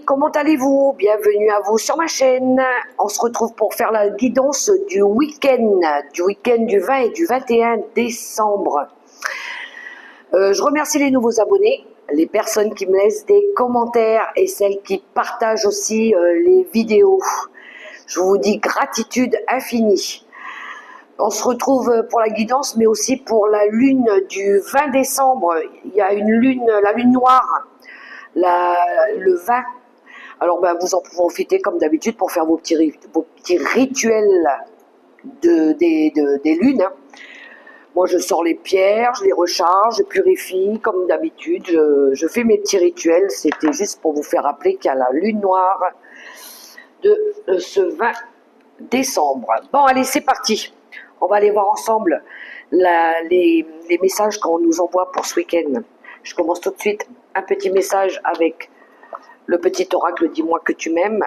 comment allez-vous? Bienvenue à vous sur ma chaîne. On se retrouve pour faire la guidance du week-end du 20 et du 21 décembre. Je remercie les nouveaux abonnés, les personnes qui me laissent des commentaires et celles qui partagent aussi les vidéos. Je vous dis gratitude infinie. On se retrouve pour la guidance, mais aussi pour la lune du 20 décembre. Il y a une lune, la lune noire, le 20. Alors vous en profitez comme d'habitude pour faire vos petits rituels des lunes. Moi je sors les pierres, je les recharge, je purifie comme d'habitude. Je fais mes petits rituels. C'était juste pour vous faire rappeler qu'il y a la lune noire de ce 20 décembre. Bon allez, c'est parti. On va aller voir ensemble les messages qu'on nous envoie pour ce week-end. Je commence tout de suite un petit message avec le petit oracle « Dis-moi que tu m'aimes ».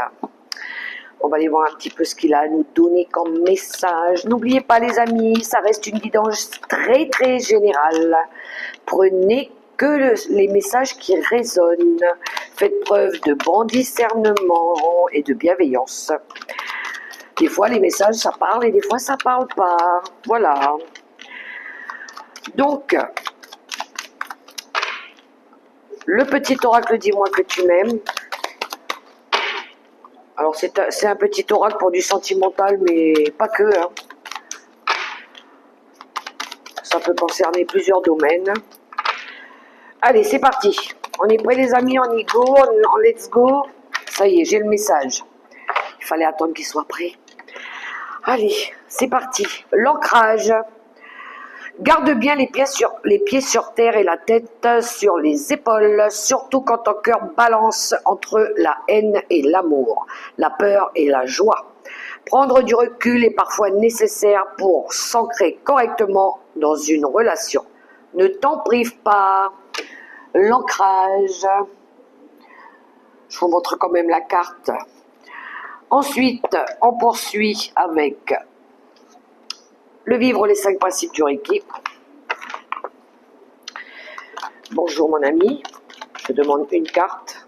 On va aller voir un petit peu ce qu'il a à nous donner comme message. N'oubliez pas les amis, ça reste une guidance très très générale. Prenez que les messages qui résonnent. Faites preuve de bon discernement et de bienveillance. Des fois, les messages, ça parle et des fois, ça parle pas. Voilà. Donc, le petit oracle « Dis-moi que tu m'aimes ». Alors, c'est un petit oracle pour du sentimental, mais pas que. Hein. Ça peut concerner plusieurs domaines. Allez, c'est parti. On est prêts, les amis, on y go, on let's go. Ça y est, j'ai le message. Il fallait attendre qu'il soit prêt. Allez, c'est parti. L'ancrage. Garde bien les pieds sur terre et la tête sur les épaules, surtout quand ton cœur balance entre la haine et l'amour, la peur et la joie. Prendre du recul est parfois nécessaire pour s'ancrer correctement dans une relation. Ne t'en prive pas. L'ancrage. Je vous montre quand même la carte. Ensuite, on poursuit avec le vivre les 5 principes du Reiki. Bonjour mon ami, je demande une carte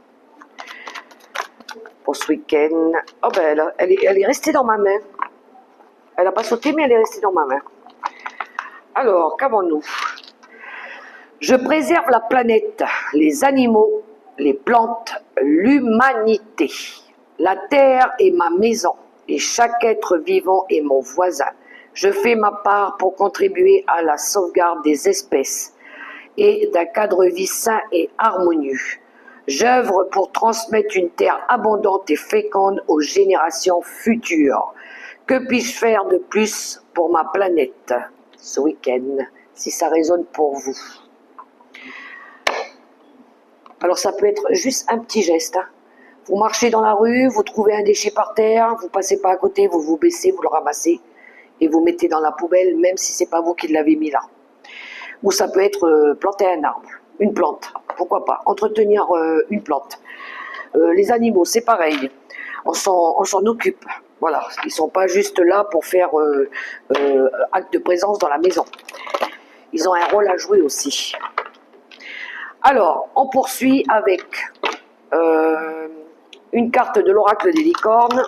pour ce week-end. Oh ben elle est restée dans ma main. Elle n'a pas sauté mais elle est restée dans ma main. Alors, qu'avons-nous? Je préserve la planète, les animaux, les plantes, l'humanité. La terre est ma maison et chaque être vivant est mon voisin. Je fais ma part pour contribuer à la sauvegarde des espèces et d'un cadre de vie sain et harmonieux. J'œuvre pour transmettre une terre abondante et féconde aux générations futures. Que puis-je faire de plus pour ma planète ce week-end, si ça résonne pour vous? Alors ça peut être juste un petit geste. Hein. Vous marchez dans la rue, vous trouvez un déchet par terre, vous passez pas à côté, vous vous baissez, vous le ramassez et vous mettez dans la poubelle, même si c'est pas vous qui l'avez mis là. Ou ça peut être planter un arbre, une plante, pourquoi pas, entretenir une plante. Les animaux, c'est pareil, on s'en occupe, voilà, ils sont pas juste là pour faire acte de présence dans la maison. Ils ont un rôle à jouer aussi. Alors, on poursuit avec une carte de l'oracle des licornes.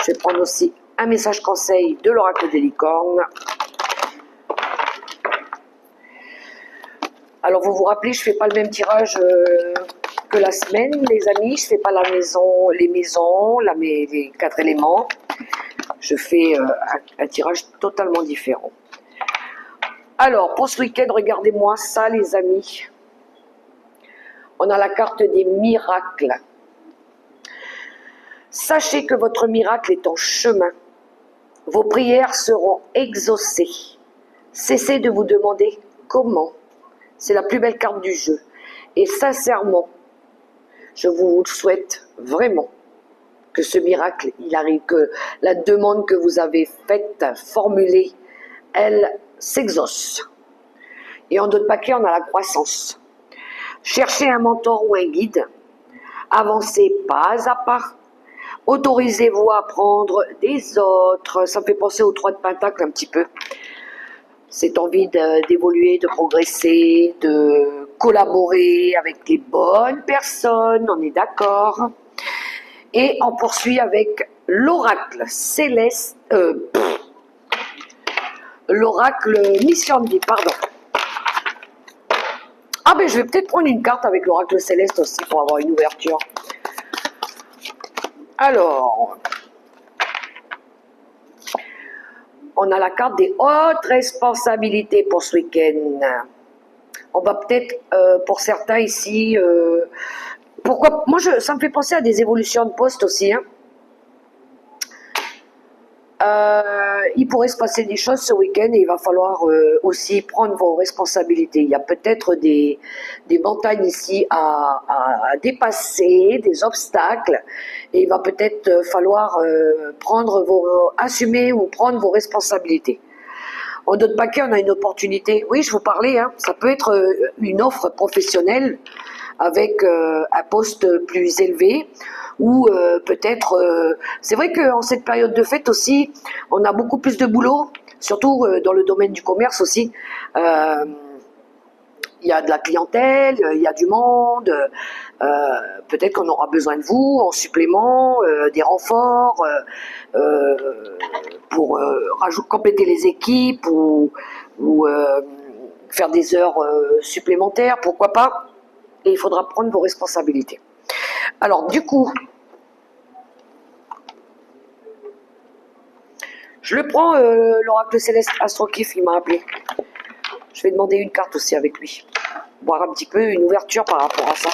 Je vais prendre aussi un message conseil de l'oracle des licornes. Alors vous vous rappelez, je ne fais pas le même tirage que la semaine, les amis. Je ne fais pas les maisons, les 4 éléments. Je fais un tirage totalement différent. Alors, pour ce week-end, regardez-moi ça, les amis. On a la carte des miracles. Sachez que votre miracle est en chemin. Vos prières seront exaucées. Cessez de vous demander comment. C'est la plus belle carte du jeu. Et sincèrement, je vous souhaite vraiment que ce miracle, il arrive, que la demande que vous avez faite, formulée, elle s'exauce. Et en d'autres paquets, on a la croissance. Cherchez un mentor ou un guide. Avancez pas à pas. Autorisez-vous à apprendre des autres. Ça me fait penser aux 3 de Pentacle un petit peu. cette envie d'évoluer, de progresser, de collaborer avec les bonnes personnes, on est d'accord. Et on poursuit avec l'oracle céleste, l'oracle mission de vie, pardon. Ah ben je vais peut-être prendre une carte avec l'oracle céleste aussi pour avoir une ouverture. Alors, on a la carte des hautes responsabilités pour ce week-end. On va peut-être, pour certains ici, pourquoi, moi ça me fait penser à des évolutions de poste aussi. Hein. Il pourrait se passer des choses ce week-end et il va falloir aussi prendre vos responsabilités. Il y a peut-être des montagnes ici à dépasser, des obstacles, et il va peut-être falloir assumer ou prendre vos responsabilités. En d'autres paquets, on a une opportunité. Oui, je vous parlais, hein, ça peut être une offre professionnelle avec un poste plus élevé ou peut-être... c'est vrai qu'en cette période de fête aussi, on a beaucoup plus de boulot, surtout dans le domaine du commerce aussi. Il y a de la clientèle, il y a du monde, peut-être qu'on aura besoin de vous en supplément, des renforts pour compléter les équipes ou faire des heures supplémentaires, pourquoi pas. Et il faudra prendre vos responsabilités. Alors du coup, je le prends, l'oracle céleste Astrokif, il m'a appelé. Je vais demander une carte aussi avec lui. Voir un petit peu une ouverture par rapport à ça.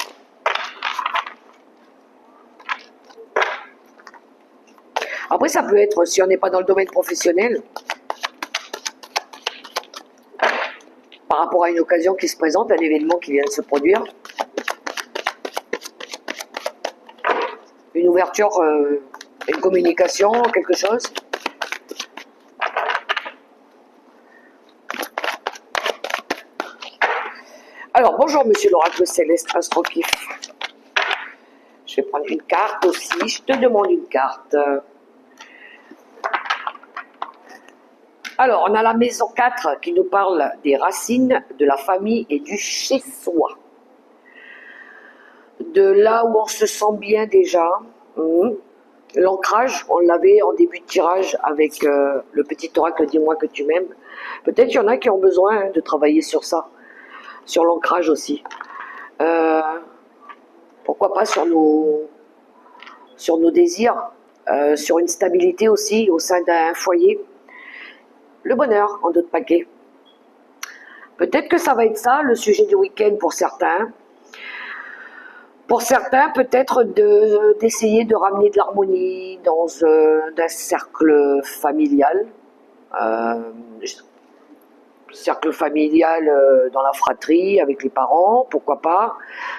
Après, ça peut être, si on n'est pas dans le domaine professionnel, par rapport à une occasion qui se présente, un événement qui vient de se produire, une ouverture, une communication, quelque chose. Alors, bonjour monsieur l'oracle céleste Astrokif. Je vais prendre une carte aussi, je te demande une carte. Alors, on a la maison 4 qui nous parle des racines, de la famille et du chez-soi. De là où on se sent bien déjà. L'ancrage, on l'avait en début de tirage avec le petit oracle Dis-moi que tu m'aimes. Peut-être qu'il y en a qui ont besoin de travailler sur ça, sur l'ancrage aussi. Pourquoi pas sur nos désirs, sur une stabilité aussi au sein d'un foyer. Le bonheur en d'autres paquets. Peut-être que ça va être ça, le sujet du week-end pour certains. Pour certains, peut-être d'essayer de ramener de l'harmonie dans un cercle familial. Cercle familial dans la fratrie, avec les parents, pourquoi pas.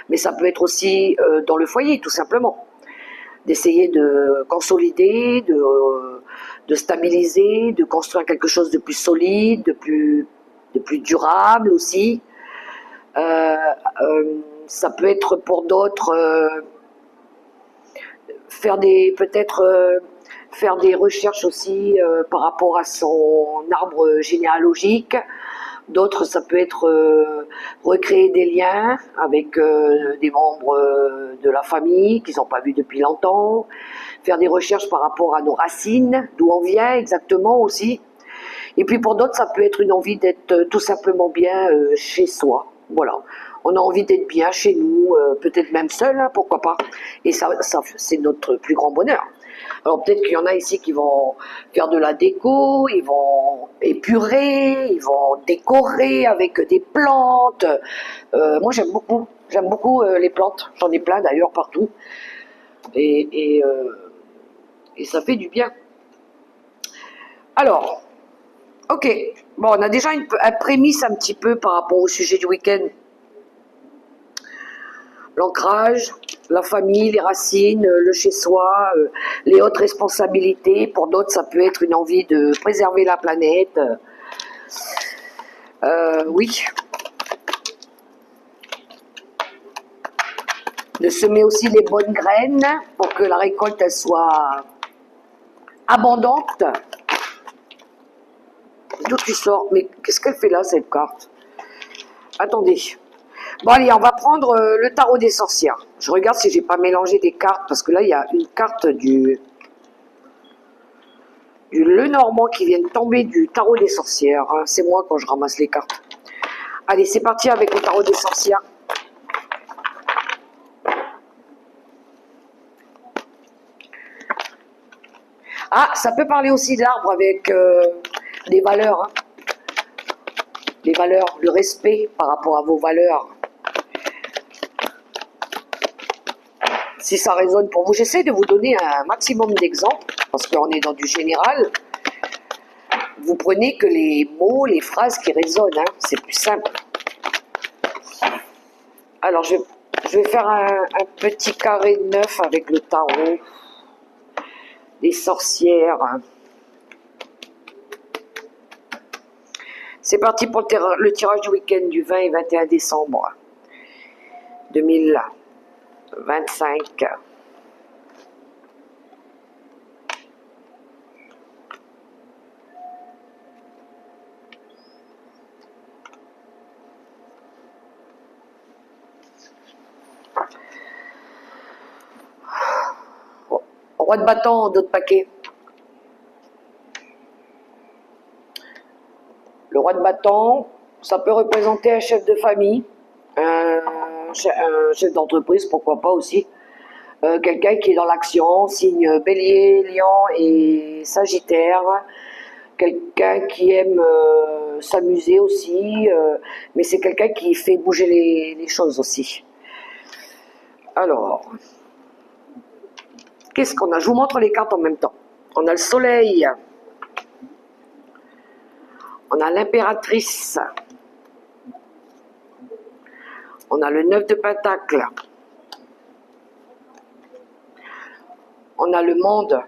Mais ça peut être aussi dans le foyer, tout simplement. D'essayer de consolider, de stabiliser, de construire quelque chose de plus solide, de plus durable aussi. Ça peut être pour d'autres faire des recherches aussi par rapport à son arbre généalogique. D'autres, ça peut être recréer des liens avec des membres de la famille qu'ils n'ont pas vus depuis longtemps. Faire des recherches par rapport à nos racines, d'où on vient exactement aussi. Et puis pour d'autres, ça peut être une envie d'être tout simplement bien chez soi. Voilà. On a envie d'être bien chez nous, peut-être même seul, hein, pourquoi pas. Et ça c'est notre plus grand bonheur. Alors peut-être qu'il y en a ici qui vont faire de la déco, ils vont épurer, ils vont décorer avec des plantes. Moi j'aime beaucoup les plantes. J'en ai plein d'ailleurs partout. Et ça fait du bien. Alors, ok. Bon, on a déjà un prémisse un petit peu par rapport au sujet du week-end. L'ancrage, la famille, les racines, le chez-soi, les hautes responsabilités. Pour d'autres, ça peut être une envie de préserver la planète. Oui. De semer aussi les bonnes graines pour que la récolte elle soit abondante. D'où tu sors? Mais qu'est-ce qu'elle fait là, cette carte? Attendez. Bon, allez, on va prendre le tarot des sorcières. Je regarde si j'ai pas mélangé des cartes, parce que là, il y a une carte du Lenormand qui vient de tomber du tarot des sorcières. Hein. C'est moi quand je ramasse les cartes. Allez, c'est parti avec le tarot des sorcières. Ah, ça peut parler aussi de l'arbre avec des valeurs. Hein. Les valeurs, le respect par rapport à vos valeurs. Si ça résonne pour vous, j'essaie de vous donner un maximum d'exemples, parce qu'on est dans du général. Vous prenez que les mots, les phrases qui résonnent, hein, c'est plus simple. Alors, je vais faire un petit carré de 9 avec le tarot des sorcières. C'est parti pour le tirage du week-end du 20 et 21 décembre 2025. Roi de bâton, d'autres paquets. Le roi de bâton, ça peut représenter un chef de famille, un chef d'entreprise, pourquoi pas aussi. Quelqu'un qui est dans l'action, signe bélier, lion et sagittaire. Quelqu'un qui aime s'amuser aussi, mais c'est quelqu'un qui fait bouger les choses aussi. Alors, qu'est-ce qu'on a? Je vous montre les cartes en même temps. On a le soleil. On a l'impératrice. On a le 9 de Pentacle. On a le monde.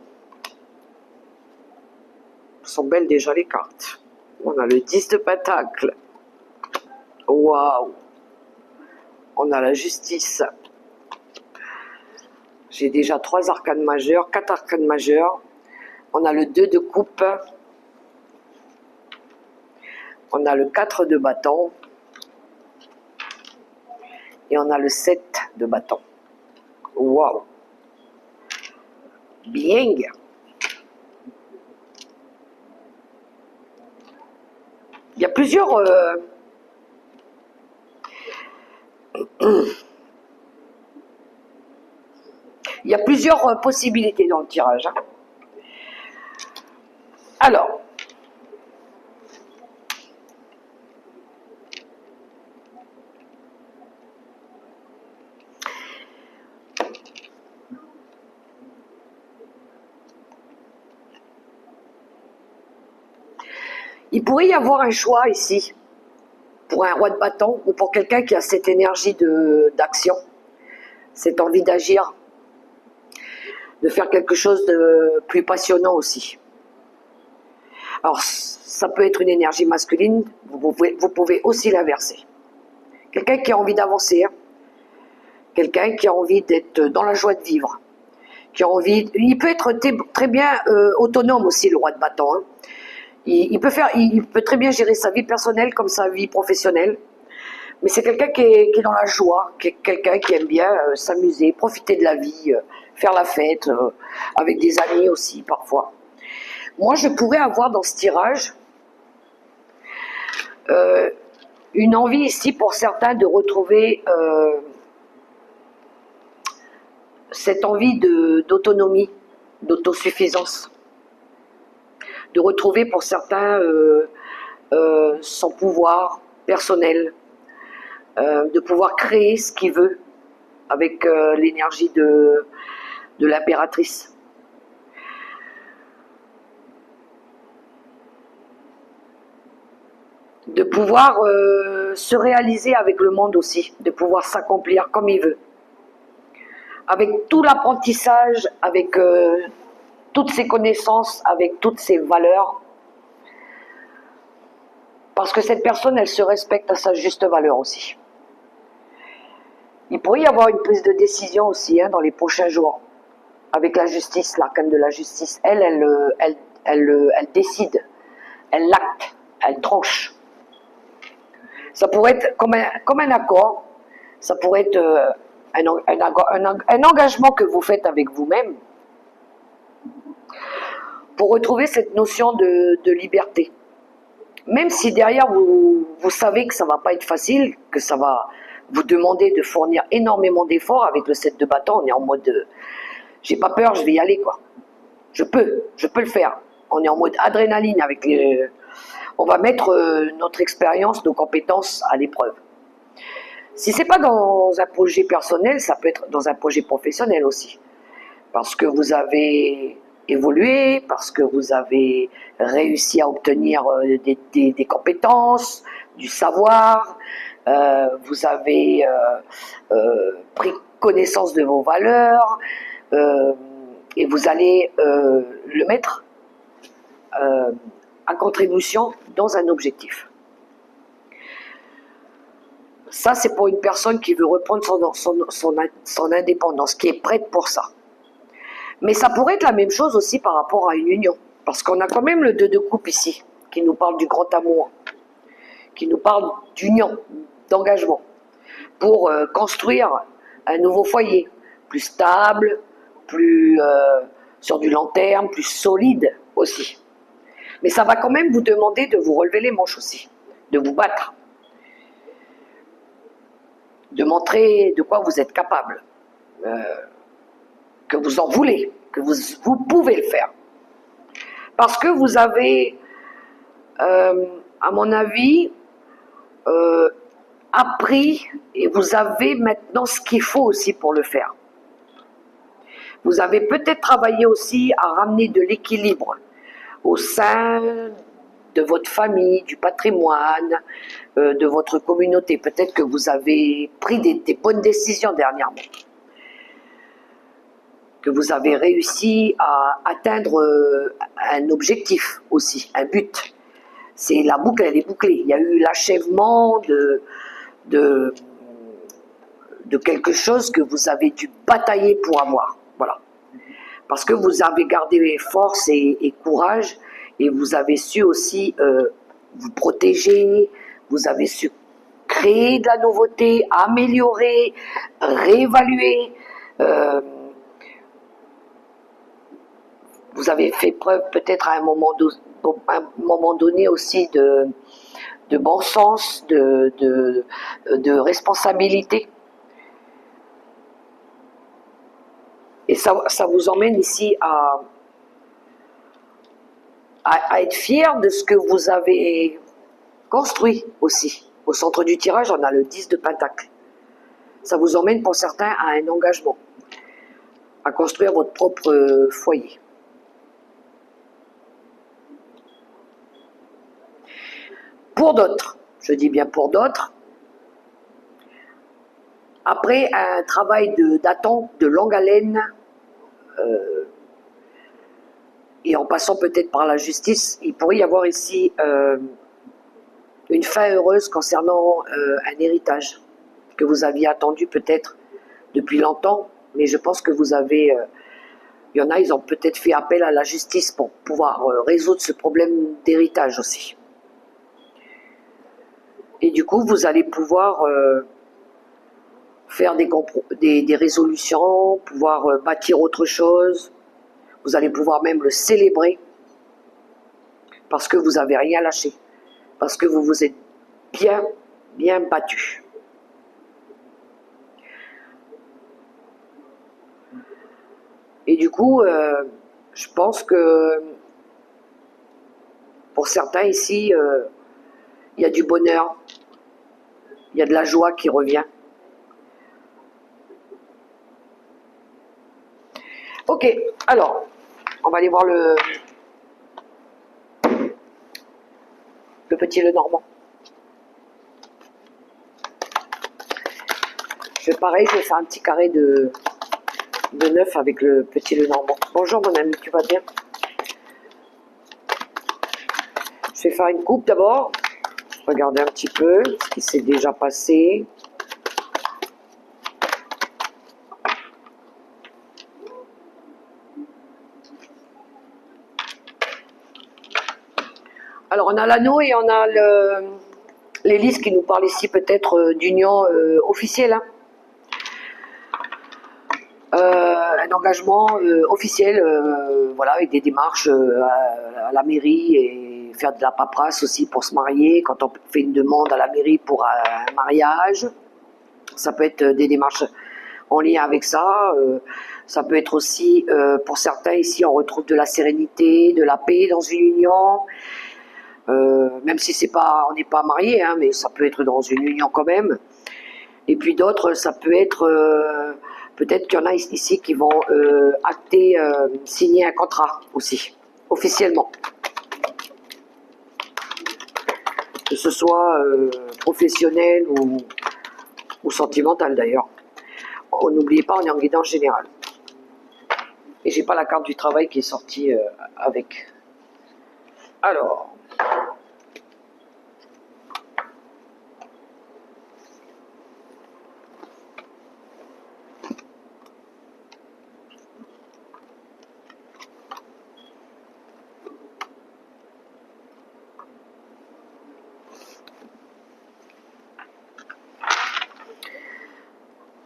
Elles sont belles déjà les cartes. On a le 10 de Pentacle. Waouh! On a la justice. J'ai déjà 3 arcanes majeures, 4 arcanes majeures. On a le 2 de coupe. On a le 4 de bâton. Et on a le 7 de bâton. Waouh! Bien! Il y a plusieurs... Il y a plusieurs possibilités dans le tirage. Hein. Alors, il pourrait y avoir un choix ici, pour un roi de bâton ou pour quelqu'un qui a cette énergie d'action, cette envie d'agir, de faire quelque chose de plus passionnant aussi. Alors, ça peut être une énergie masculine, vous pouvez aussi l'inverser. Quelqu'un qui a envie d'avancer, hein. Quelqu'un qui a envie d'être dans la joie de vivre, qui a envie... Il peut être très bien autonome aussi, le roi de bâton. Hein. Il peut très bien gérer sa vie personnelle comme sa vie professionnelle. Mais c'est quelqu'un qui est dans la joie, quelqu'un qui aime bien s'amuser, profiter de la vie, faire la fête, avec des amis aussi parfois. Moi, je pourrais avoir dans ce tirage une envie ici pour certains de retrouver cette envie d'autonomie, d'autosuffisance. De retrouver pour certains son pouvoir personnel, de pouvoir créer ce qu'il veut avec l'énergie de l'impératrice. De pouvoir se réaliser avec le monde aussi, de pouvoir s'accomplir comme il veut. Avec tout l'apprentissage, avec toutes ses connaissances, avec toutes ses valeurs. Parce que cette personne, elle se respecte à sa juste valeur aussi. Il pourrait y avoir une prise de décision aussi hein, dans les prochains jours. Avec la justice, l'arcane de la justice. Elle décide. elle l'acte, elle tranche. Ça pourrait être comme un accord, ça pourrait être un engagement que vous faites avec vous-même pour retrouver cette notion de liberté. Même si derrière vous savez que ça va pas être facile, que ça va vous demander de fournir énormément d'efforts. Avec le 7 de bâton, on est en mode j'ai pas peur, je vais y aller quoi. Je peux le faire. On est en mode adrénaline avec les. On va mettre notre expérience, nos compétences à l'épreuve. Si c'est pas dans un projet personnel, ça peut être dans un projet professionnel aussi, parce que vous avez évolué, parce que vous avez réussi à obtenir des compétences, du savoir, vous avez pris connaissance de vos valeurs, et vous allez le mettre à contribution dans un objectif. Ça, c'est pour une personne qui veut reprendre son indépendance, qui est prête pour ça. Mais ça pourrait être la même chose aussi par rapport à une union. Parce qu'on a quand même le 2 de coupe ici, qui nous parle du grand amour, qui nous parle d'union, d'engagement, pour construire un nouveau foyer, plus stable, plus sur du long terme, plus solide aussi. Mais ça va quand même vous demander de vous relever les manches aussi, de vous battre, de montrer de quoi vous êtes capable, que vous en voulez, que vous pouvez le faire. Parce que vous avez, à mon avis, appris et vous avez maintenant ce qu'il faut aussi pour le faire. Vous avez peut-être travaillé aussi à ramener de l'équilibre au sein de votre famille, du patrimoine, de votre communauté. Peut-être que vous avez pris des bonnes décisions dernièrement, que vous avez réussi à atteindre un objectif aussi, un but. C'est la boucle, elle est bouclée. Il y a eu l'achèvement de quelque chose que vous avez dû batailler pour avoir. Voilà. Parce que vous avez gardé force et courage, et vous avez su aussi vous protéger, vous avez su créer de la nouveauté, améliorer, réévaluer. Vous avez fait preuve peut-être à un moment donné aussi de bon sens, de responsabilité. Et ça vous emmène ici à être fier de ce que vous avez construit aussi. Au centre du tirage, on a le 10 de Pentacle. Ça vous emmène pour certains à un engagement, à construire votre propre foyer. Pour d'autres, je dis bien pour d'autres, après un travail d'attente de longue haleine, et en passant peut-être par la justice, il pourrait y avoir ici une fin heureuse concernant un héritage que vous aviez attendu peut-être depuis longtemps, mais je pense que vous avez... il y en a, ils ont peut-être fait appel à la justice pour pouvoir résoudre ce problème d'héritage aussi. Et du coup, vous allez pouvoir faire des résolutions, pouvoir bâtir autre chose. Vous allez pouvoir même le célébrer parce que vous n'avez rien lâché, parce que vous vous êtes bien battu. Et du coup, je pense que pour certains ici, il y a du bonheur, il y a de la joie qui revient. Ok, alors, on va aller voir le petit Lenormand. Pareil, je vais faire un petit carré de 9 avec le petit Lenormand. Bonjour mon ami, tu vas bien? Je vais faire une coupe d'abord. Regardez un petit peu ce qui s'est déjà passé. Alors on a l'anneau et on a l'hélice qui nous parle ici peut-être d'union officielle. Hein. Un engagement officiel, voilà, avec des démarches à la mairie et faire de la paperasse aussi pour se marier, quand on fait une demande à la mairie pour un mariage. Ça peut être des démarches en lien avec ça. Ça peut être aussi, pour certains ici, on retrouve de la sérénité, de la paix dans une union. Même si c'est pas, on n'est pas marié, hein, mais ça peut être dans une union quand même. Et puis d'autres, ça peut être, peut-être qu'il y en a ici qui vont acter, signer un contrat aussi, officiellement. Que ce soit professionnel ou sentimental d'ailleurs. N'oubliez pas, on est en guidance générale. Et j'ai pas la carte du travail qui est sortie avec. Alors.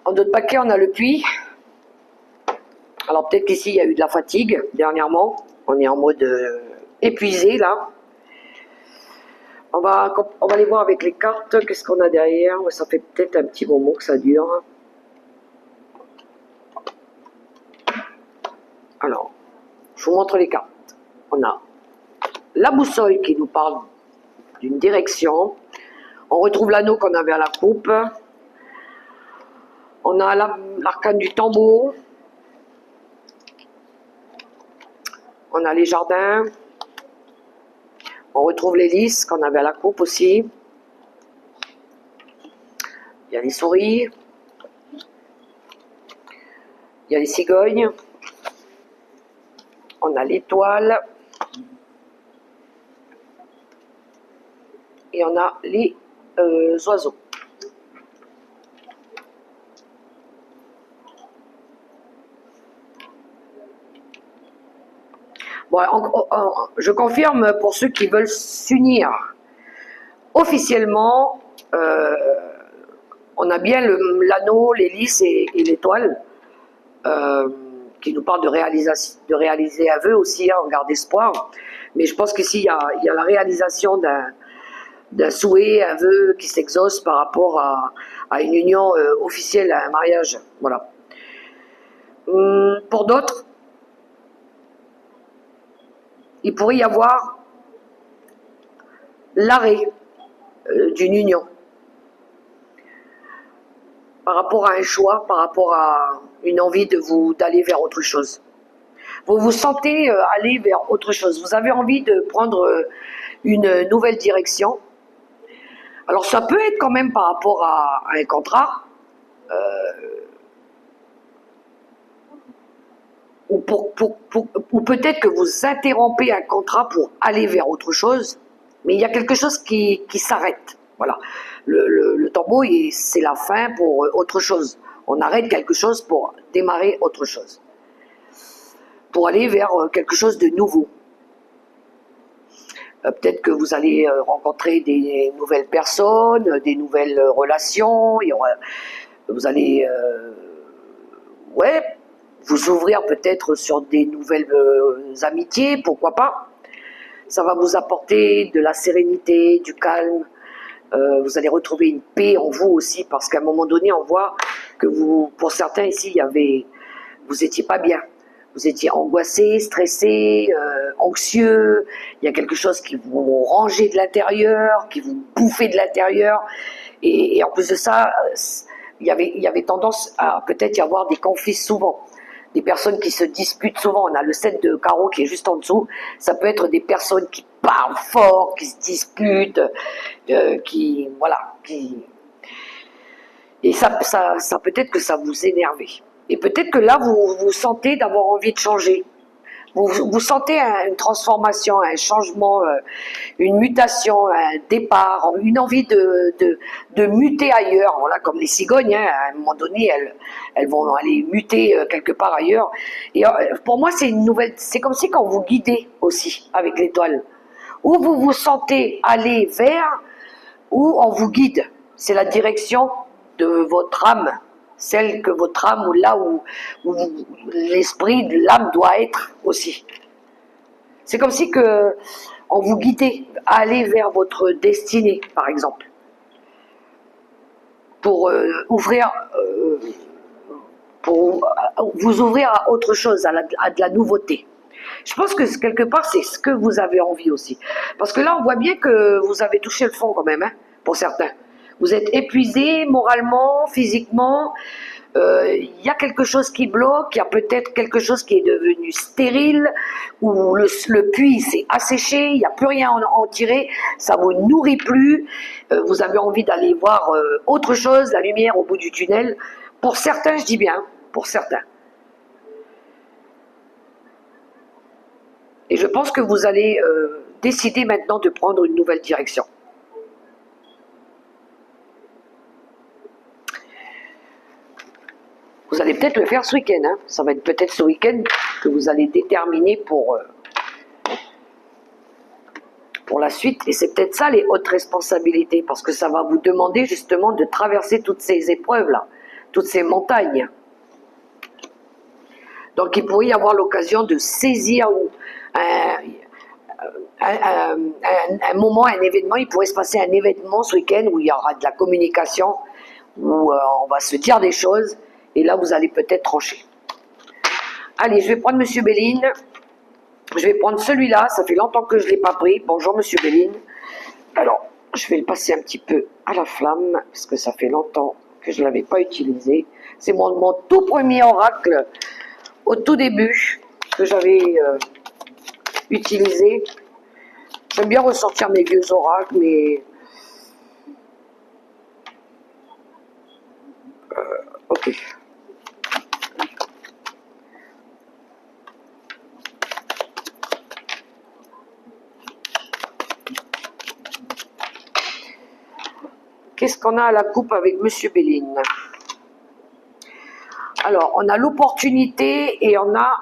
En d'autres paquets, on a le puits. Alors peut-être qu'ici, il y a eu de la fatigue dernièrement. On est en mode épuisé là. On va aller voir avec les cartes, qu'est-ce qu'on a derrière. Ça fait peut-être un petit moment que ça dure. Alors, je vous montre les cartes. On a la boussole qui nous parle d'une direction. On retrouve l'anneau qu'on avait à la coupe. On a l'arcane du tambour. On a les jardins. On retrouve l'hélice qu'on avait à la coupe aussi. Il y a les souris. Il y a les cigognes. On a l'étoile. Et on a les oiseaux. Bon, je confirme pour ceux qui veulent s'unir officiellement, on a bien l'anneau, l'hélice et l'étoile qui nous parlent de réaliser un vœu aussi, hein, en garde espoir. Mais je pense qu'ici, il y a la réalisation d'un souhait, un vœu qui s'exauce par rapport à une union officielle, à un mariage. Voilà. Pour d'autres, il pourrait y avoir l'arrêt d'une union par rapport à un choix, par rapport à une envie d'aller vers autre chose. Vous vous sentez aller vers autre chose. Vous avez envie de prendre une nouvelle direction. Alors ça peut être quand même par rapport à un contrat, ou peut-être que vous interrompez un contrat pour aller vers autre chose, mais il y a quelque chose qui s'arrête. Voilà. Le tambour, c'est la fin pour autre chose. On arrête quelque chose pour démarrer autre chose. Pour aller vers quelque chose de nouveau. Peut-être que vous allez rencontrer des nouvelles personnes, des nouvelles relations. Vous allez vous ouvrir peut-être sur des nouvelles amitiés, pourquoi pas. Ça va vous apporter de la sérénité, du calme. Vous allez retrouver une paix en vous aussi, parce qu'à un moment donné, on voit que pour certains ici, vous étiez pas bien. Vous étiez angoissé, stressé, anxieux. Il y a quelque chose qui vous rangeait de l'intérieur, qui vous bouffait de l'intérieur. Et en plus de ça, il y avait tendance à peut-être y avoir des conflits souvent. Des personnes qui se disputent souvent. On a le 7 de carreau qui est juste en dessous. Ça peut être des personnes qui parlent fort, qui se disputent, et ça peut-être que ça vous énerve. Et peut-être que là, vous sentez d'avoir envie de changer. Vous sentez une transformation, un changement, une mutation, un départ, une envie de muter ailleurs. Voilà, comme les cigognes, hein, à un moment donné, elles vont aller muter quelque part ailleurs. Et pour moi, c'est une nouvelle. C'est comme si quand vous guidez aussi avec l'étoile. où vous vous sentez aller vers, où on vous guide. C'est la direction de votre âme, celle que votre âme, ou là où l'esprit de l'âme doit être aussi. C'est comme si que on vous guidait à aller vers votre destinée, par exemple, pour pour vous ouvrir à autre chose, à de la nouveauté. Je pense que quelque part, c'est ce que vous avez envie aussi. Parce que là, on voit bien que vous avez touché le fond quand même, hein, pour certains. Vous êtes épuisé moralement, physiquement. Il y a quelque chose qui bloque, il y a peut-être quelque chose qui est devenu stérile, où le puits s'est asséché, il n'y a plus rien à en tirer, ça ne vous nourrit plus. Vous avez envie d'aller voir autre chose, la lumière au bout du tunnel. Pour certains, je dis bien, pour certains. Et je pense que vous allez décider maintenant de prendre une nouvelle direction. Vous allez peut-être le faire ce week-end. Hein. Ça va être peut-être ce week-end que vous allez déterminer pour la suite. Et c'est peut-être ça les hautes responsabilités, parce que ça va vous demander justement de traverser toutes ces épreuves-là, toutes ces montagnes. Donc il pourrait y avoir l'occasion de saisir un moment, un événement. Il pourrait se passer un événement ce week-end où il y aura de la communication, où on va se dire des choses, et là vous allez peut-être trancher. Allez, je vais prendre Monsieur Béline. Je vais prendre celui-là, ça fait longtemps que je ne l'ai pas pris. Bonjour Monsieur Béline. Alors, je vais le passer un petit peu à la flamme, parce que ça fait longtemps que je ne l'avais pas utilisé. C'est mon tout premier oracle, au tout début, que j'avais utilisé. J'aime bien ressortir mes vieux oracles, mais... ok. Qu'est-ce qu'on a à la coupe avec Monsieur Béline? Alors, on a l'opportunité et on a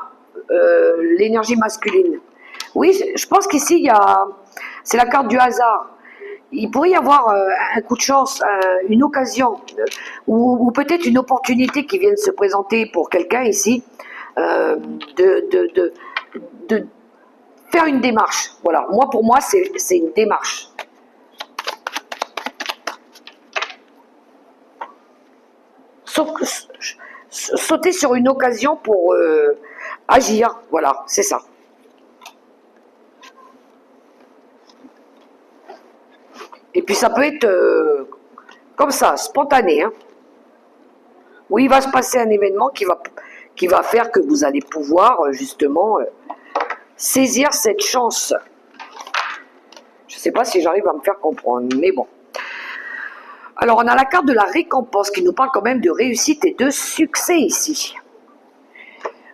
l'énergie masculine. Oui, je pense qu'ici, c'est la carte du hasard. Il pourrait y avoir un coup de chance, une occasion, ou peut-être une opportunité qui vient de se présenter pour quelqu'un ici, de faire une démarche. Voilà, pour moi, c'est une démarche. Sauter sur une occasion pour agir, voilà, c'est ça. Et puis ça peut être comme ça, spontané. Hein. Oui, il va se passer un événement qui va faire que vous allez pouvoir justement saisir cette chance. Je ne sais pas si j'arrive à me faire comprendre, mais bon. Alors, on a la carte de la récompense qui nous parle quand même de réussite et de succès ici.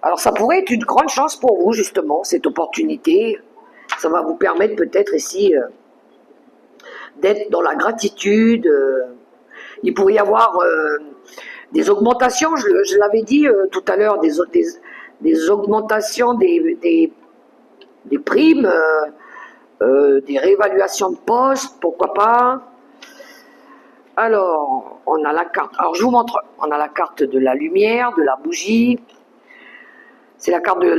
Alors, ça pourrait être une grande chance pour vous, justement, cette opportunité. Ça va vous permettre peut-être ici d'être dans la gratitude. Il pourrait y avoir des augmentations, je l'avais dit tout à l'heure, des augmentations des primes, des réévaluations de poste, pourquoi pas. Alors, on a la carte, alors je vous montre, on a la carte de la lumière, de la bougie, c'est la carte de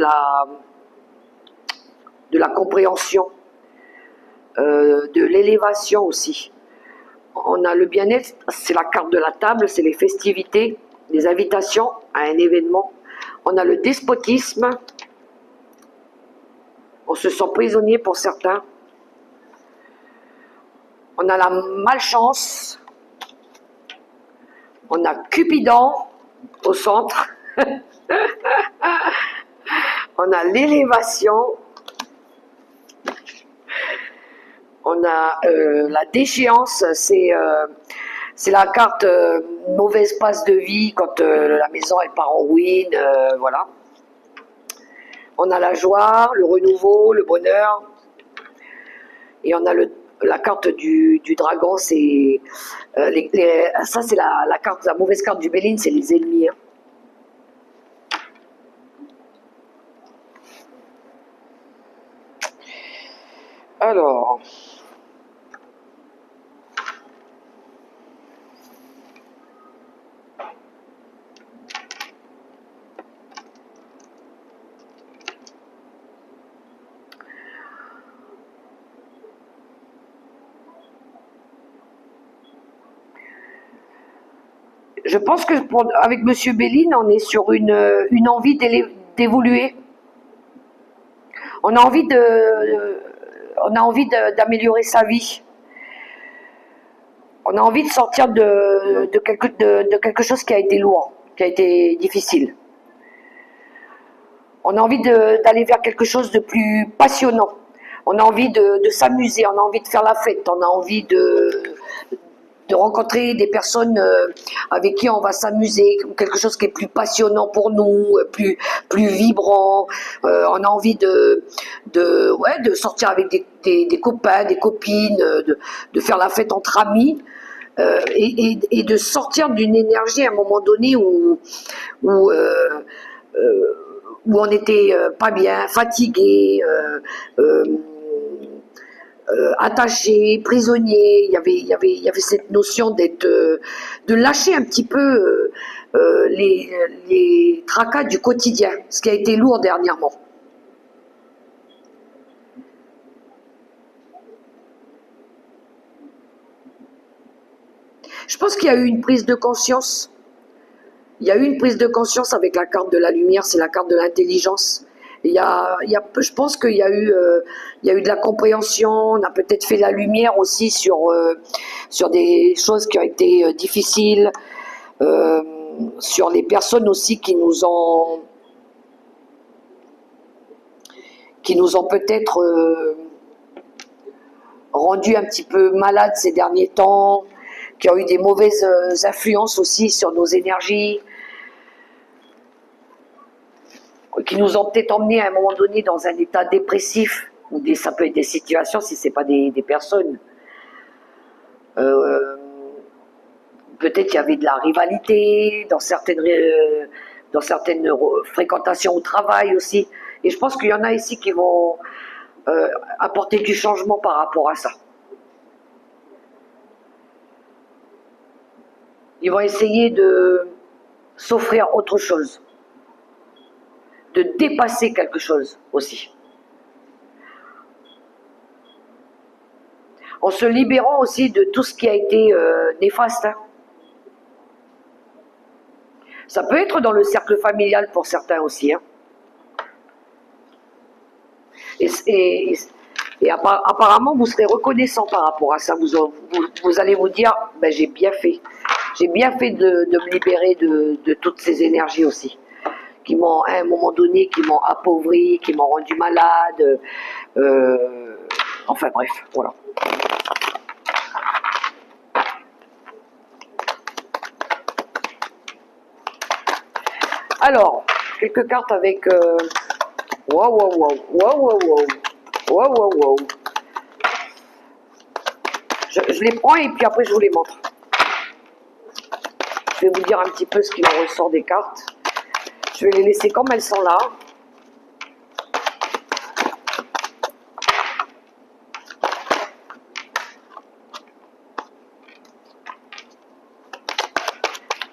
la compréhension, de l'élévation aussi. On a le bien-être, c'est la carte de la table, c'est les festivités, les invitations à un événement. On a le despotisme, on se sent prisonnier pour certains. On a la malchance, on a Cupidon au centre, on a l'élévation, on a la déchéance, c'est la carte mauvaise passe de vie quand la maison elle part en ruine, voilà. On a la joie, le renouveau, le bonheur, et on a la carte du dragon, c'est ça c'est la mauvaise carte du Béline, c'est les ennemis. Hein. Alors, je pense que avec Monsieur Béline, on est sur une envie d'évoluer. On a envie d'améliorer sa vie. On a envie de sortir de quelque chose qui a été lourd, qui a été difficile. On a envie d'aller vers quelque chose de plus passionnant. On a envie de s'amuser, on a envie de faire la fête, on a envie de rencontrer des personnes avec qui on va s'amuser, quelque chose qui est plus passionnant pour nous, plus vibrant. On a envie de sortir avec des copains, des copines, de faire la fête entre amis. Et de sortir d'une énergie à un moment donné où on n'était pas bien, fatigué, attaché, prisonnier. Il y avait cette notion de lâcher un petit peu les tracas du quotidien, ce qui a été lourd dernièrement. Je pense qu'il y a eu une prise de conscience. Il y a eu une prise de conscience avec la carte de la lumière, c'est la carte de l'intelligence. Je pense qu'il y a eu de la compréhension. On a peut-être fait la lumière aussi sur des choses qui ont été difficiles, sur les personnes aussi qui nous ont peut-être rendus un petit peu malades ces derniers temps, qui ont eu des mauvaises influences aussi sur nos énergies, qui nous ont peut-être emmenés à un moment donné dans un état dépressif, ou ça peut être des situations si ce n'est pas des personnes. Peut-être qu'il y avait de la rivalité dans certaines fréquentations au travail aussi. Et je pense qu'il y en a ici qui vont apporter du changement par rapport à ça. Ils vont essayer de s'offrir autre chose, de dépasser quelque chose aussi. En se libérant aussi de tout ce qui a été néfaste. Hein. Ça peut être dans le cercle familial pour certains aussi. Hein. Et apparemment, vous serez reconnaissant par rapport à ça. Vous allez vous dire, ben, j'ai bien fait. J'ai bien fait de me libérer de toutes ces énergies aussi, qui m'ont, à un moment donné, qui m'ont appauvri, qui m'ont rendu malade. Enfin bref, voilà. Alors, quelques cartes avec... Waouh. Je les prends et puis après je vous les montre. Je vais vous dire un petit peu ce qu'il en ressort des cartes. Je vais les laisser comme elles sont là.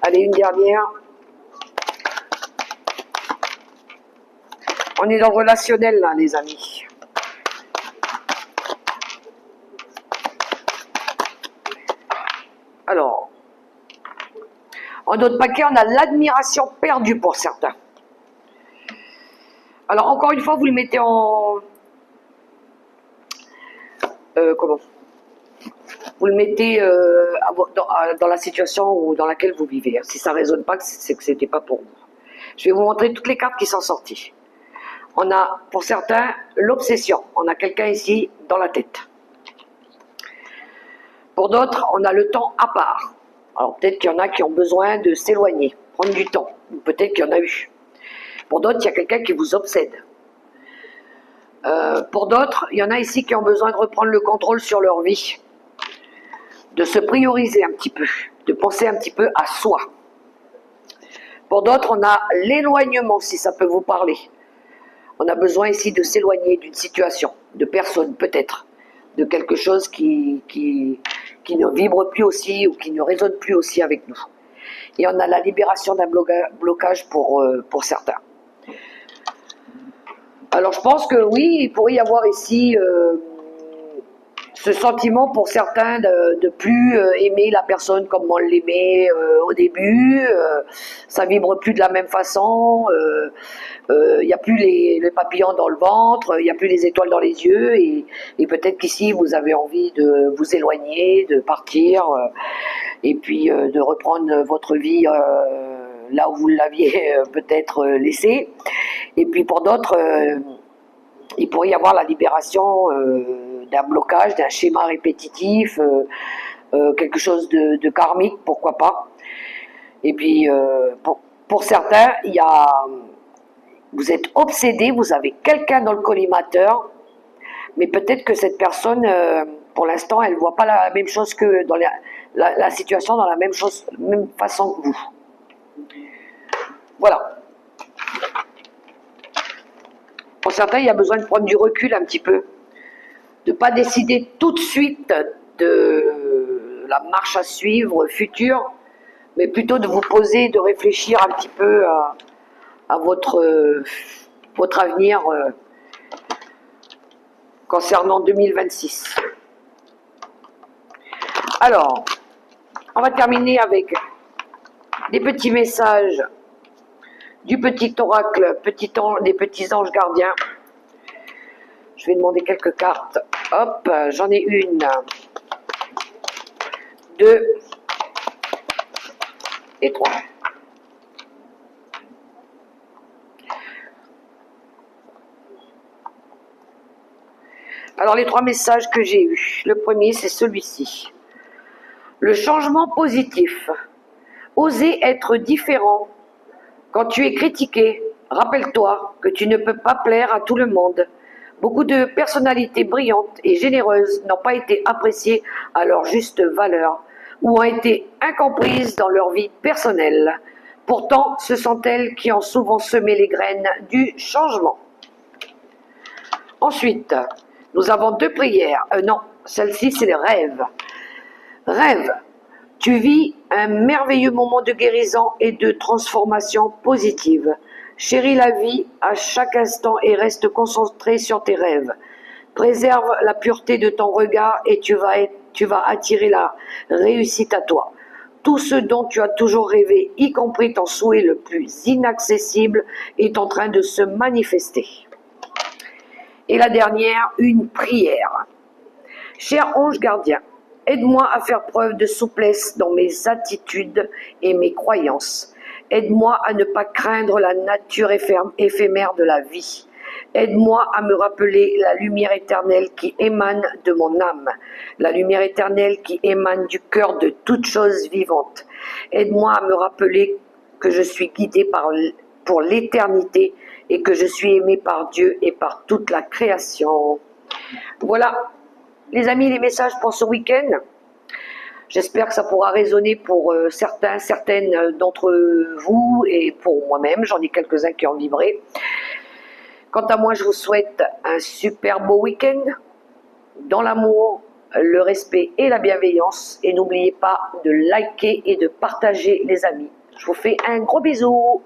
Allez, une dernière. On est dans le relationnel là, les amis. Alors, en notre paquet, on a l'admiration perdue pour certains. Alors, encore une fois, vous le mettez en... comment ? Vous le mettez dans la situation dans laquelle vous vivez. Si ça ne résonne pas, c'est que ce n'était pas pour vous. Je vais vous montrer toutes les cartes qui sont sorties. On a, pour certains, l'obsession. On a quelqu'un ici dans la tête. Pour d'autres, on a le temps à part. Alors peut-être qu'il y en a qui ont besoin de s'éloigner, prendre du temps. Peut-être qu'il y en a eu. Pour d'autres, il y a quelqu'un qui vous obsède. Pour d'autres, il y en a ici qui ont besoin de reprendre le contrôle sur leur vie. De se prioriser un petit peu. De penser un petit peu à soi. Pour d'autres, on a l'éloignement, si ça peut vous parler. On a besoin ici de s'éloigner d'une situation, de personnes peut-être, de quelque chose qui ne vibre plus aussi ou qui ne résonne plus aussi avec nous. Et on a la libération d'un blocage pour certains. Alors je pense que oui, il pourrait y avoir ici ce sentiment pour certains de plus aimer la personne comme on l'aimait au début, ça vibre plus de la même façon, il n'y a plus les papillons dans le ventre, il n'y a plus les étoiles dans les yeux, et peut-être qu'ici vous avez envie de vous éloigner, de partir, et puis de reprendre votre vie là où vous l'aviez peut-être laissée. Et puis pour d'autres, il pourrait y avoir la libération d'un blocage, d'un schéma répétitif, quelque chose de karmique, pourquoi pas. Et puis pour certains, vous êtes obsédé, vous avez quelqu'un dans le collimateur, mais peut-être que cette personne, pour l'instant, elle ne voit pas la même chose que dans la situation dans la même façon que vous. Voilà. Pour certains, il y a besoin de prendre du recul un petit peu, de ne pas décider tout de suite de la marche à suivre future, mais plutôt de vous poser, de réfléchir un petit peu à votre avenir concernant 2026. Alors, on va terminer avec des petits messages du petit oracle, des petits anges gardiens. Je vais demander quelques cartes. Hop, j'en ai une, 2 et 3. Alors les 3 messages que j'ai eus. Le premier, c'est celui-ci. Le changement positif. Oser être différent. Quand tu es critiqué, rappelle-toi que tu ne peux pas plaire à tout le monde. Beaucoup de personnalités brillantes et généreuses n'ont pas été appréciées à leur juste valeur ou ont été incomprises dans leur vie personnelle. Pourtant, ce sont elles qui ont souvent semé les graines du changement. Ensuite, nous avons 2 prières. Non, celle-ci, c'est les rêves. Rêve. Tu vis un merveilleux moment de guérison et de transformation positive. Chéris la vie à chaque instant et reste concentré sur tes rêves. Préserve la pureté de ton regard et tu vas attirer la réussite à toi. Tout ce dont tu as toujours rêvé, y compris ton souhait le plus inaccessible, est en train de se manifester. Et la dernière, une prière. Cher ange gardien, aide-moi à faire preuve de souplesse dans mes attitudes et mes croyances. Aide-moi à ne pas craindre la nature éphémère de la vie. Aide-moi à me rappeler la lumière éternelle qui émane de mon âme, la lumière éternelle qui émane du cœur de toute chose vivante. Aide-moi à me rappeler que je suis guidé pour l'éternité et que je suis aimé par Dieu et par toute la création. Voilà, les amis, les messages pour ce week-end. J'espère que ça pourra résonner pour certaines d'entre vous et pour moi-même. J'en ai quelques-uns qui ont vibré. Quant à moi, je vous souhaite un super beau week-end dans l'amour, le respect et la bienveillance. Et n'oubliez pas de liker et de partager, les amis. Je vous fais un gros bisou.